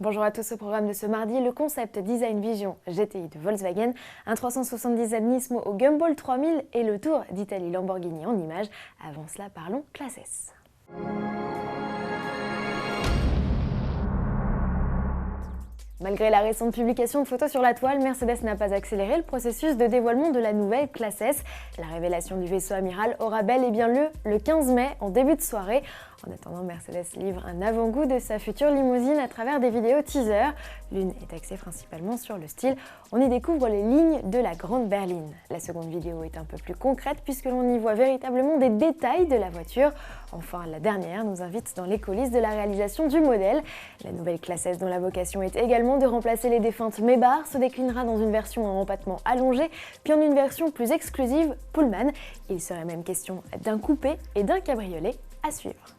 Bonjour à tous, au programme de ce mardi, le concept Design Vision GTI de Volkswagen, un 370 Nismo au Gumball 3000 et le Tour d'Italie Lamborghini en images. Avant cela, parlons classe S. Malgré la récente publication de photos sur la toile, Mercedes n'a pas accéléré le processus de dévoilement de la nouvelle classe S. La révélation du vaisseau amiral aura bel et bien lieu le 15 mai en début de soirée. En attendant, Mercedes livre un avant-goût de sa future limousine à travers des vidéos teaser. L'une est axée principalement sur le style. On y découvre les lignes de la grande berline. La seconde vidéo est un peu plus concrète puisque l'on y voit véritablement des détails de la voiture. Enfin, la dernière nous invite dans les coulisses de la réalisation du modèle. La nouvelle classe S, dont la vocation est également de remplacer les défuntes Maybach, se déclinera dans une version en empattement allongé, puis en une version plus exclusive Pullman. Il serait même question d'un coupé et d'un cabriolet à suivre.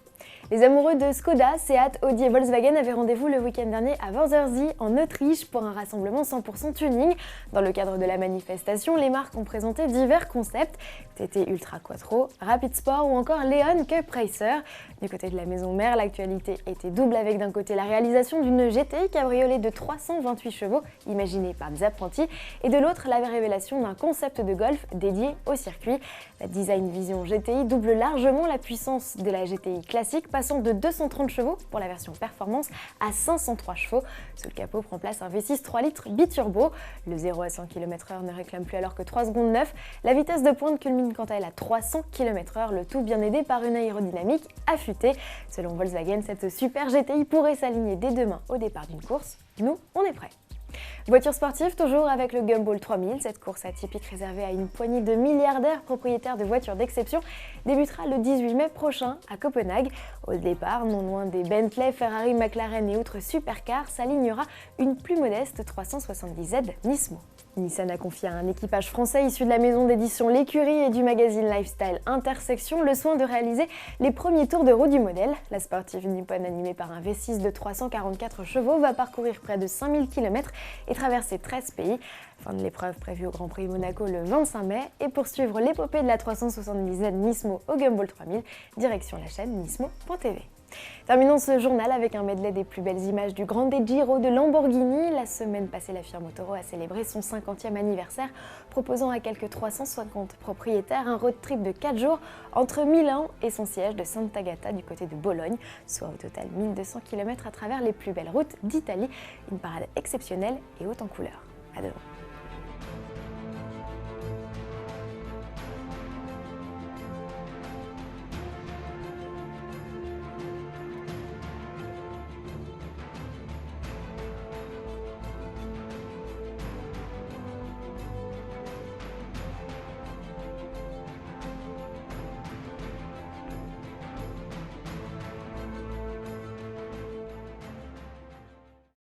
Les amoureux de Skoda, Seat, Audi et Volkswagen avaient rendez-vous le week-end dernier à Wörthersee en Autriche pour un rassemblement 100% tuning. Dans le cadre de la manifestation, les marques ont présenté divers concepts, TT Ultra Quattro, Rapid Sport ou encore Leon Cup Racer. Du côté de la maison mère, l'actualité était double avec d'un côté la réalisation d'une GTI cabriolet de 328 chevaux imaginée par des apprentis et de l'autre la révélation d'un concept de golf dédié au circuit. La Design Vision GTI double largement la puissance de la GTI classique, passant de 230 chevaux pour la version performance à 503 chevaux. Sous le capot prend place un V6 3 litres biturbo. Le 0 à 100 km/h ne réclame plus alors que 3 secondes 9. La vitesse de pointe culmine quant à elle à 300 km/h, le tout bien aidé par une aérodynamique affûtée. Selon Volkswagen, cette super GTI pourrait s'aligner dès demain au départ d'une course. Nous, on est prêts. Voiture sportive, toujours avec le Gumball 3000, cette course atypique réservée à une poignée de milliardaires propriétaires de voitures d'exception débutera le 18 mai prochain à Copenhague. Au départ, non loin des Bentley, Ferrari, McLaren et autres supercars, s'alignera une plus modeste 370Z Nismo. Nissan a confié à un équipage français issu de la maison d'édition L'Écurie et du magazine Lifestyle Intersection le soin de réaliser les premiers tours de roue du modèle. La sportive nippone animée par un V6 de 344 chevaux va parcourir près de 5000 km et traverser 13 pays. Fin de l'épreuve prévue au Grand Prix Monaco le 25 mai et poursuivre l'épopée de la 370Z Nismo au Gumball 3000, direction la chaîne nismo.tv. Terminons ce journal avec un medley des plus belles images du Grande Giro de Lamborghini. La semaine passée, la firme Toro a célébré son 50e anniversaire, proposant à quelques 350 propriétaires un road trip de 4 jours entre Milan et son siège de Sant'Agata du côté de Bologne, soit au total 1200 km à travers les plus belles routes d'Italie. Une parade exceptionnelle et haute en couleurs. À demain.